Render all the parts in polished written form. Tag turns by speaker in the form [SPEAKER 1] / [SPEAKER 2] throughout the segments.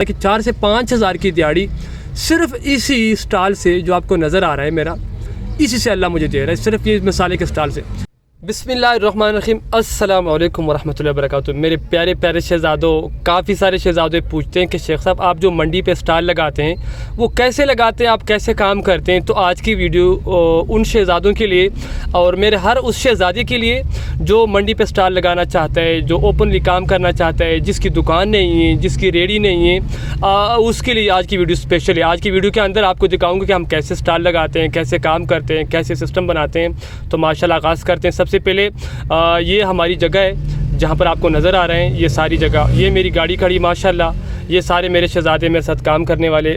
[SPEAKER 1] कि 4 से 5 हज़ार की दिहाड़ी सिर्फ इसी स्टॉल से जो आपको नज़र आ रहा है मेरा, इसी से अल्लाह मुझे दे रहा है, सिर्फ ये मसाले के स्टॉल से। बिस्मिल्लाहिर्रहमानिर्रहीम, अस्सलाम वालेकुम वरहमतुल्लाहि वबरकातुहू। मेरे प्यारे प्यारे शहज़ादों, काफ़ी सारे शहज़ादे पूछते हैं कि शेख साहब आप जो मंडी पे स्टॉल लगाते हैं वो कैसे लगाते हैं, आप कैसे काम करते हैं। तो आज की वीडियो उन शहज़ादों के लिए और मेरे हर उस शहज़ादे के लिए जो मंडी पे स्टॉल लगाना चाहता है, जो ओपनली काम करना चाहता है, जिसकी दुकान नहीं है, जिसकी रेडी नहीं है, उसके लिए आज की वीडियो स्पेशल है। आज की वीडियो के अंदर आपको दिखाऊँगा कि हम कैसे स्टॉल लगाते हैं, कैसे काम करते हैं, कैसे सिस्टम बनाते हैं। तो माशाल्लाह आगाज़ करते हैं। सबसे पहले ये हमारी जगह है जहाँ पर आपको नज़र आ रहे हैं, ये सारी जगह, ये मेरी गाड़ी खड़ी माशाल्लाह, ये सारे मेरे शहज़ादे मेरे साथ काम करने वाले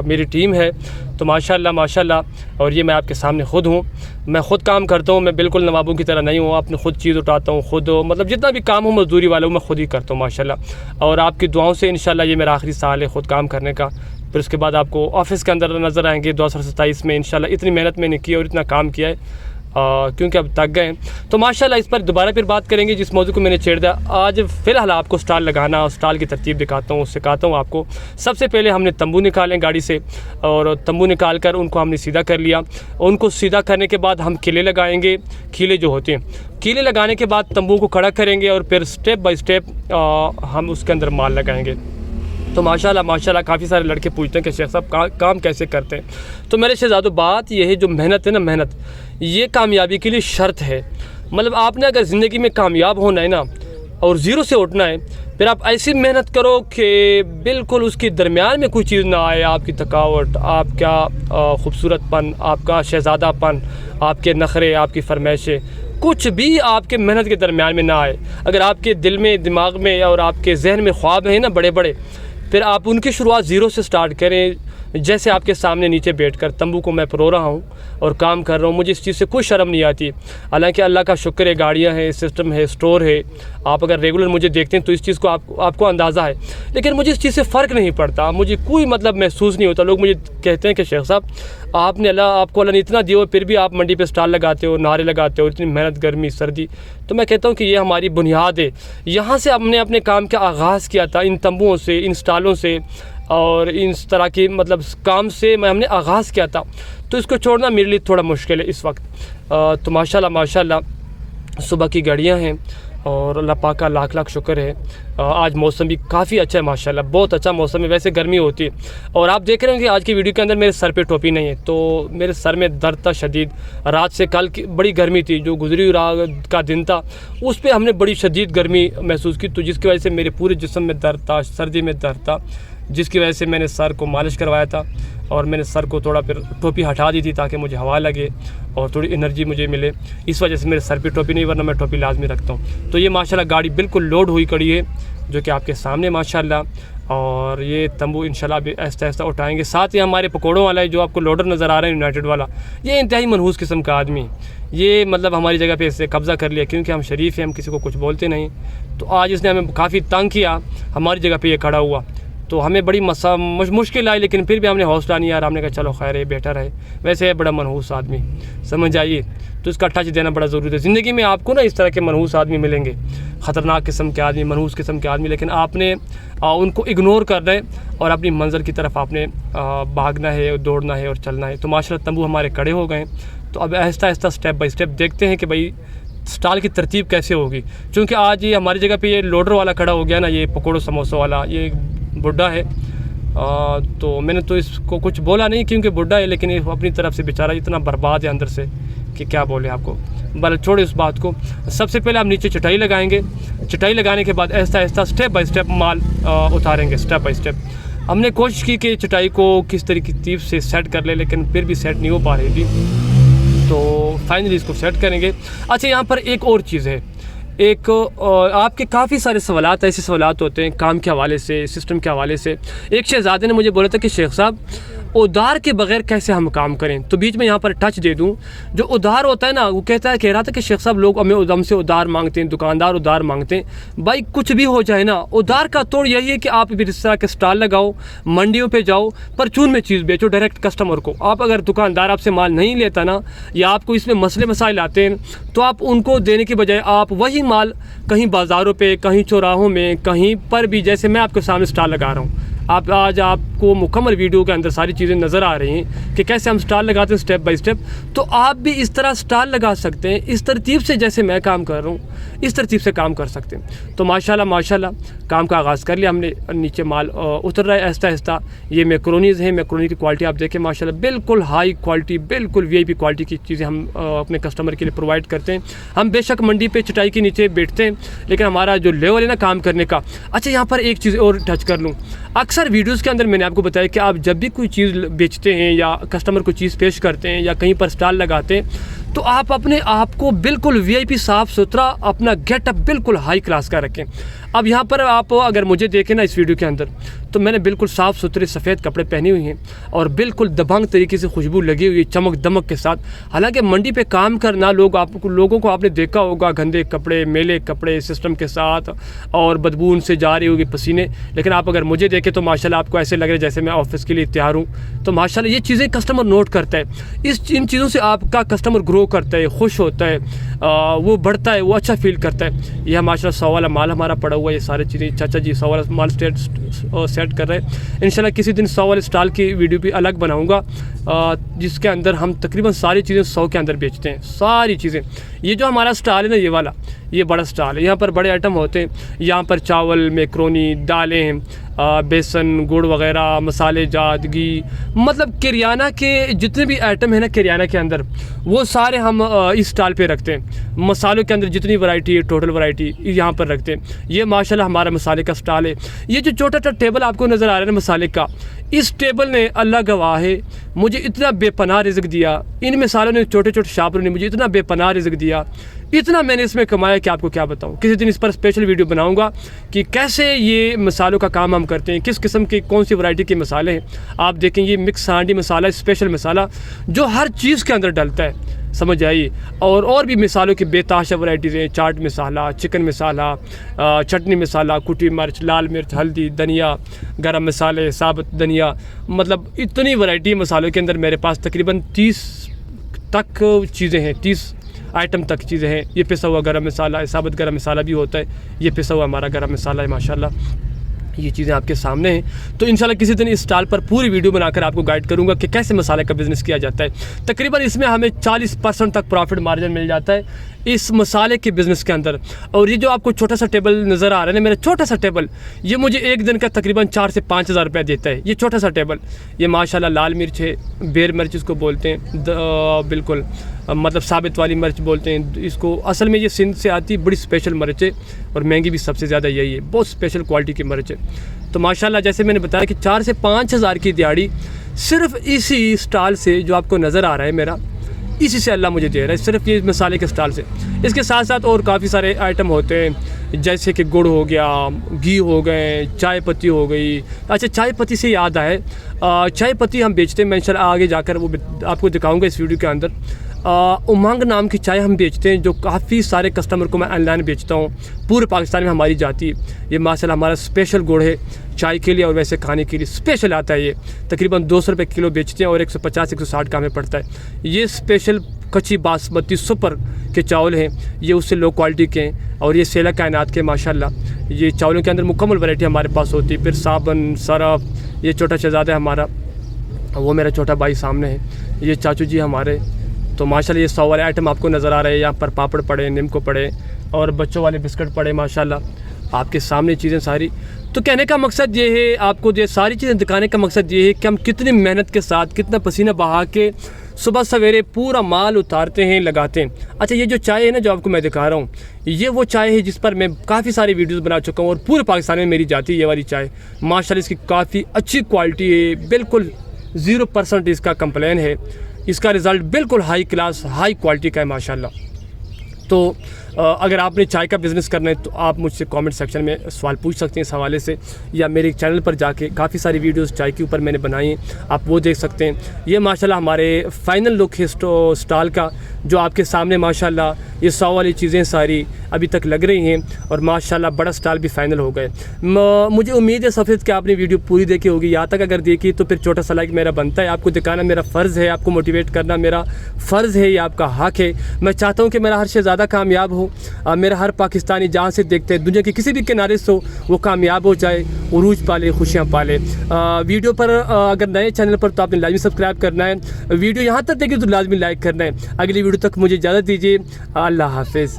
[SPEAKER 1] मेरी टीम है। तो माशाल्लाह माशाल्लाह, और ये मैं आपके सामने ख़ुद हूँ, मैं ख़ुद काम करता हूँ, मैं बिल्कुल नवाबों की तरह नहीं हूँ, अपनी ख़ुद चीज़ उठाता हूँ, ख़ुद मतलब जितना भी काम हो मज़दूरी वाला हूँ मैं ख़ुद ही करता हूँ माशाल्लाह। और आपकी दुआओं से इंशाल्लाह ये मेरा आखिरी साल है ख़ुद काम करने का। फिर उसके बाद आपको ऑफ़िस के अंदर नज़र आएंगे 2027 में इंशाल्लाह। इतनी मेहनत मैंने की और इतना काम किया है क्योंकि अब तक गए। तो माशाल्लाह इस पर दोबारा फिर बात करेंगे जिस मौजू को मैंने छेड़ दिया। आज फ़िलहाल आपको स्टॉल लगाना और स्टॉल की तरतीब दिखाता हूँ, सिखाता हूँ आपको। सबसे पहले हमने तंबू निकालें गाड़ी से, और तंबू निकाल कर उनको हमने सीधा कर लिया। उनको सीधा करने के बाद हम कीले लगाएंगे, कीले जो होते हैं, कीले लगाने के बाद तंबू को खड़ा करेंगे और फिर स्टेप बाय स्टेप हम उसके अंदर माल लगाएंगे। तो माशाल्लाह माशाल्लाह काफ़ी सारे लड़के पूछते हैं कि शेख साहब काम कैसे करते हैं। तो मेरे शहज़ादों बात यह है, जो मेहनत है ना, मेहनत ये कामयाबी के लिए शर्त है। मतलब आपने अगर ज़िंदगी में कामयाब होना है ना और ज़ीरो से उठना है, फिर आप ऐसी मेहनत करो कि बिल्कुल उसके दरमियान में कोई चीज़ ना आए, आपकी थकावट, आपका खूबसूरतपन, आपका शहज़ादापन, आपके नखरे, आपकी फरमाइशें, कुछ भी आपके मेहनत के दरमियान में ना आए। अगर आपके दिल में, दिमाग में और आपके जहन में ख्वाब है ना बड़े बड़े, फिर आप उनकी शुरुआत ज़ीरो से स्टार्ट करें। जैसे आपके सामने नीचे बैठकर तंबू को मैं परो रहा हूँ और काम कर रहा हूँ, मुझे इस चीज़ से कोई शर्म नहीं आती। हालांकि अल्लाह का शुक्र है, गाड़ियाँ हैं, सिस्टम है, स्टोर है। आप अगर रेगुलर मुझे देखते हैं तो इस चीज़ को आपको अंदाज़ा है, लेकिन मुझे इस चीज़ से फ़र्क नहीं पड़ता, मुझे कोई मतलब महसूस नहीं होता। लोग मुझे कहते हैं कि शेख साहब आपको अल्लाह ने इतना दिया हो, फिर भी आप मंडी पे स्टॉल लगाते हो, नारे लगाते हो, इतनी मेहनत, गर्मी, सर्दी। तो मैं कहता हूँ कि ये हमारी बुनियाद है। यहाँ से हमने अपने काम का आगाज़ किया था, इन तंबुओं से, इन स्टॉलों से और इस तरह की मतलब काम से हमने आगाज़ किया था। तो इसको छोड़ना मेरे लिए थोड़ा मुश्किल है इस वक्त। तो माशाल्लाह माशाल्लाह सुबह की गाड़ियाँ हैं और अल्लाह पाक का लाख लाख शुक्र है। आज मौसम भी काफ़ी अच्छा है माशाल्लाह, बहुत अच्छा मौसम है। वैसे गर्मी होती है और आप देख रहे हैं कि आज की वीडियो के अंदर मेरे सर पे टोपी नहीं है, तो मेरे सर में दर्द था शदीद। रात से कल की बड़ी गर्मी थी, जो गुजरी रात का दिन था उस पर हमने बड़ी शदीद गर्मी महसूस की, तो जिसकी वजह से मेरे पूरे जिस्म में दर्द था, सर्दी में दर्द था, जिसकी वजह से मैंने सर को मालिश करवाया था और मैंने सर को थोड़ा फिर टोपी हटा दी थी ताकि मुझे हवा लगे और थोड़ी एनर्जी मुझे मिले। इस वजह से मेरे सर पे टोपी नहीं, वरना मैं टोपी लाजमी रखता हूँ। तो ये माशाल्लाह गाड़ी बिल्कुल लोड हुई खड़ी है, जो कि आपके सामने माशाल्लाह। और ये तंबू इंशाल्लाह भी ऐसा ऐसा उठाएंगे। साथ ही हमारे पकौड़ों वाला है जो आपको लोडर नज़र आ रहा है, यूनाइटेड वाला, ये इंतहाई मनहूस किस्म का आदमी, ये मतलब हमारी जगह पे इससे कब्ज़ा कर लिया, क्योंकि हम शरीफ हैं, हम किसी को कुछ बोलते नहीं। तो आज इसने हमें काफ़ी तंग किया, हमारी जगह पे ये खड़ा हुआ, तो हमें बड़ी मुश्किल आई, लेकिन फिर भी हमने हौसला नहीं यार, हमने कहा चलो खैर है, बेटर है। वैसे है बड़ा मनहूस आदमी, समझ आइए, तो इसका टच देना बड़ा ज़रूरी है। ज़िंदगी में आपको ना इस तरह के मनहूस आदमी मिलेंगे, ख़तरनाक किस्म के आदमी, मनहूस किस्म के आदमी, लेकिन आपने उनको इग्नोर करना है और अपनी मंज़िल की तरफ आपने भागना है, दौड़ना है और चलना है। तो माशाल्लाह तंबू हमारे खड़े हो गए। तो अब Aahista Aahista step by step देखते हैं कि भाई स्टॉल की तरतीब कैसे होगी। क्योंकि आज ये हमारी जगह पे ये लोडर वाला खड़ा हो गया ना, ये पकौड़ों समोसों वाला, ये बुढ़ा है। तो मैंने तो इसको कुछ बोला नहीं क्योंकि बुढ़ा है, लेकिन ये अपनी तरफ से बेचारा इतना बर्बाद है अंदर से कि क्या बोले आपको। बल छोड़े उस बात को। सबसे पहले हम नीचे चटाई लगाएंगे, चटाई लगाने के बाद Aahista Aahista step by step माल उतारेंगे, स्टेप बाय स्टेप। हमने कोशिश की कि चटाई को किस तरीके से सेट कर ले, लेकिन फिर भी सेट नहीं हो पा रही थी, तो फाइनली इसको सेट करेंगे। अच्छा, यहाँ पर एक और चीज़ है, एक आपके काफ़ी सारे सवालात, ऐसे सवालात होते हैं काम के हवाले से, सिस्टम के हवाले से। एक शहज़ादे ने मुझे बोला था कि शेख साहब उधार के बगैर कैसे हम काम करें। तो बीच में यहाँ पर टच दे दूँ, जो उधार होता है ना, वो कह रहा था कि शेख साहब लोग हमसे उधार मांगते हैं, दुकानदार उधार मांगते हैं। भाई कुछ भी हो जाए ना, उधार का तोड़ यही है कि आप भी इस तरह के स्टॉल लगाओ, मंडियों पे जाओ, परचून में चीज़ बेचो डायरेक्ट कस्टमर को। आप अगर दुकानदार आपसे माल नहीं लेता ना, या आपको इसमें मसले मसाइल आते हैं, तो आप उनको देने के बजाय आप वही माल कहीं बाज़ारों पे, कहीं चौराहों में, कहीं पर भी, जैसे मैं आपके सामने स्टॉल लगा रहा हूँ, आप आज आपको मुकम्मल वीडियो के अंदर सारी चीज़ें नज़र आ रही हैं कि कैसे हम स्टॉल लगाते हैं स्टेप बाय स्टेप। तो आप भी इस तरह स्टॉल लगा सकते हैं, इस तरतीब से जैसे मैं काम कर रहा हूँ इस तरतीब से काम कर सकते हैं। तो माशाल्लाह काम का आगाज़ कर लिया हमने। नीचे माल उतर रहा है आहिस्ता आहिस्ता। ये मैक्रोनीज़ हैं, मैक्रोनी की क्वालिटी आप देखें माशाल्लाह बिल्कुल हाई क्वालिटी, बिल्कुल VIP क्वालिटी की चीज़ें हम अपने कस्टमर के लिए प्रोवाइड करते हैं। हम बेशक मंडी पे चटाई के नीचे बैठते हैं, लेकिन हमारा जो लेवल है ना काम करने का। अच्छा, यहाँ पर एक चीज़ और टच कर लूँ। अक्सर वीडियोस के अंदर मैंने आपको बताया कि आप जब भी कोई चीज़ बेचते हैं या कस्टमर को चीज़ पेश करते हैं या कहीं पर स्टॉल लगाते हैं, तो आप अपने आप को बिल्कुल VIP साफ़ सुथरा, अपना गेटअप बिल्कुल हाई क्लास का रखें। अब यहाँ पर आप अगर मुझे देखें ना इस वीडियो के अंदर, तो मैंने बिल्कुल साफ़ सुथरे सफ़ेद कपड़े पहने हुए हैं और बिल्कुल दबंग तरीके से खुशबू लगी हुई है चमक दमक के साथ। हालांकि मंडी पे काम करना लोगों को आपने देखा होगा गंदे कपड़े, मैले कपड़े सिस्टम के साथ और बदबू उनसे जा रही होगी पसीने, लेकिन आप अगर मुझे देखें तो माशाल्लाह आपको ऐसे लग रहा है जैसे मैं ऑफिस के लिए तैयार हूँ। तो माशाल्लाह ये चीज़ें कस्टमर नोट करता है। इन चीज़ों से आपका कस्टमर ग्रो करता है, खुश होता है, वो बढ़ता है, वो अच्छा फील करता है। यह माशाल्लाह 100 वाला माल हमारा पड़ा हुआ है, ये सारी चीज़ें चाचा जी 100 वाला माल सेट कर रहे हैं। इंशाल्लाह किसी दिन 100 वाले स्टॉल की वीडियो भी अलग बनाऊंगा, जिसके अंदर हम तकरीबन सारी चीज़ें 100 के अंदर बेचते हैं, सारी चीज़ें। ये जो हमारा स्टॉल है ना, ये वाला, ये बड़ा स्टॉल है। यहाँ पर बड़े आइटम होते हैं। यहाँ पर चावल, मैक्रोनी, दालें, बेसन, गुड़ वगैरह, मसाले जात, घी, मतलब किरियाना के जितने भी आइटम है ना किरियाना के अंदर, वो सारे हम इस स्टॉल पे रखते हैं। मसालों के अंदर जितनी वैरायटी है, टोटल वैरायटी यहाँ पर रखते हैं। ये माशाल्लाह हमारा मसाले का स्टॉल है। ये जो छोटा सा टेबल आपको नज़र आ रहा है ना मसाले का, इस टेबल ने अल्लाह गवाह है मुझे इतना बेपनाह रिज़्क दिया। इन मिसालों ने, छोटे छोटे शापरों ने मुझे इतना बेपनाह रिज़्क दिया, इतना मैंने इसमें कमाया कि आपको क्या बताऊं। किसी दिन इस पर स्पेशल वीडियो बनाऊंगा कि कैसे ये मसालों का काम हम करते हैं, किस किस्म के कौन सी वैरायटी के मसाले हैं। आप देखें ये मिक्स हांडी मसाला, स्पेशल मसाला जो हर चीज़ के अंदर डलता है, समझ आइए। और भी मिसालों की बेताशा वैराइटीज़ हैं। चाट मसाला, चिकन मसाला, चटनी मसाला, कुटी मिर्च, लाल मिर्च, हल्दी, धनिया, गरम मसाले, साबुत धनिया, मतलब इतनी वैरायटी मसालों के अंदर मेरे पास तकरीबन 30 तक चीज़ें हैं, 30 आइटम तक चीज़ें हैं। ये पिसा हुआ गरम मसाला है, साबुत गरम मसाला भी होता है, ये पिसा हुआ हमारा गरम मसाला है माशाल्लाह। ये चीज़ें आपके सामने हैं। तो इंशाल्लाह किसी दिन इस स्टॉल पर पूरी वीडियो बनाकर आपको गाइड करूंगा कि कैसे मसाले का बिज़नेस किया जाता है। तकरीबन इसमें हमें 40% तक प्रॉफिट मार्जिन मिल जाता है इस मसाले के बिज़नेस के अंदर। और ये जो आपको छोटा सा टेबल नज़र आ रहा है ना, मेरा छोटा सा टेबल, ये मुझे एक दिन का तकरीबन 4 से 5 हज़ार रुपये देता है। ये छोटा सा टेबल, ये माशाल्लाह लाल मिर्च है, बेर मिर्च इसको बोलते हैं, बिल्कुल मतलब साबित वाली मिर्च बोलते हैं इसको। असल में ये सिंध से आती बड़ी स्पेशल मिर्च है और महंगी भी सबसे ज़्यादा यही है, बहुत स्पेशल क्वालिटी की मिर्च है। तो माशाल्लाह जैसे मैंने बताया कि 4 से 5 हज़ार की दिहाड़ी सिर्फ इसी स्टॉल से जो आपको नज़र आ रहा है मेरा, इसी से अल्लाह मुझे दे रहा है, सिर्फ ये मसाले के स्टॉल से। इसके साथ साथ और काफ़ी सारे आइटम होते हैं, जैसे कि गुड़ हो गया, घी हो गए, चाय पत्ती हो गई। अच्छा, चाय पत्ती से याद आए, चाय पत्ती हम बेचते हैं, मैं इंशाल्लाह आगे जाकर वो आपको दिखाऊंगा इस वीडियो के अंदर। उमंग नाम की चाय हम बेचते हैं, जो काफ़ी सारे कस्टमर को मैं ऑनलाइन बेचता हूँ, पूरे पाकिस्तान में हमारी जाती है। ये माशाल्लाह हमारा स्पेशल गुड़ है चाय के लिए और वैसे खाने के लिए स्पेशल आता है। ये तकरीबन 200 रुपये किलो बेचते हैं और 150-160 का हमें पड़ता है। ये स्पेशल कच्ची बासमती सुपर के चावल हैं, ये उससे लो क्वालिटी के हैं और ये सेला कायनात के माशाल्लाह। ये चावलों के अंदर मुकम्मल वैरायटी हमारे पास होती है। फिर साबन, सरफ, ये छोटा शहज़ादा है हमारा, वो मेरा छोटा भाई सामने है, ये चाचू जी हमारे। तो माशाल्लाह ये 100 वाले आइटम आपको नज़र आ रहे हैं। यहाँ पर पापड़ पड़े, निम्को पड़े और बच्चों वाले बिस्किट पड़े माशाल्लाह आपके सामने चीज़ें सारी। तो कहने का मकसद ये है, आपको ये सारी चीज़ें दिखाने का मकसद ये है कि हम कितनी मेहनत के साथ, कितना पसीना बहा के सुबह सवेरे पूरा माल उतारते हैं, लगाते हैं। अच्छा, ये जो चाय है ना जो आपको मैं दिखा रहा हूँ, ये वो चाय है जिस पर मैं काफ़ी सारी वीडियोस बना चुका हूँ और पूरे पाकिस्तान में मेरी जाती है ये वाली चाय माशाल्लाह। इसकी काफ़ी अच्छी क्वालिटी है, बिल्कुल 0% इसका कंप्लेन है। इसका रिज़ल्ट बिल्कुल हाई क्लास, हाई क्वालिटी का है माशाल्लाह। तो अगर आपने चाय का बिज़नेस करना है तो आप मुझसे कमेंट सेक्शन में सवाल पूछ सकते हैं इस हवाले से, या मेरे चैनल पर जाके काफ़ी सारी वीडियोस चाय के ऊपर मैंने बनाई हैं, आप वो देख सकते हैं। ये माशाल्लाह हमारे फ़ाइनल लुक है स्टॉल का, जो आपके सामने माशाल्लाह ये 100 वाली चीज़ें सारी अभी तक लग रही हैं और माशाल्लाह बड़ा स्टॉल भी फ़ाइनल हो गए। मुझे उम्मीद है सफ़ेद कि आपने वीडियो पूरी देखी होगी। यहाँ तक अगर देखी तो फिर छोटा सा लाइक मेरा बनता है, आपको दिखाना मेरा फ़र्ज़ है, आपको मोटिवेट करना मेरा फ़र्ज़ है, ये आपका हक़ है। मैं चाहता हूँ कि मेरा हर शे ज़्यादा कामयाब हो हूँ मेरा हर पाकिस्तानी जहाँ से देखते हैं दुनिया के किसी भी किनारे से हो वो कामयाब हो जाए, उरूज पाले, खुशियाँ पाले। वीडियो पर अगर नए चैनल पर तो आपने लाजमी सब्सक्राइब करना है, वीडियो यहाँ तक देखिए तो लाजमी लाइक करना है। अगली वीडियो तक मुझे इजाज़त दीजिए। अल्लाह हाफिज़।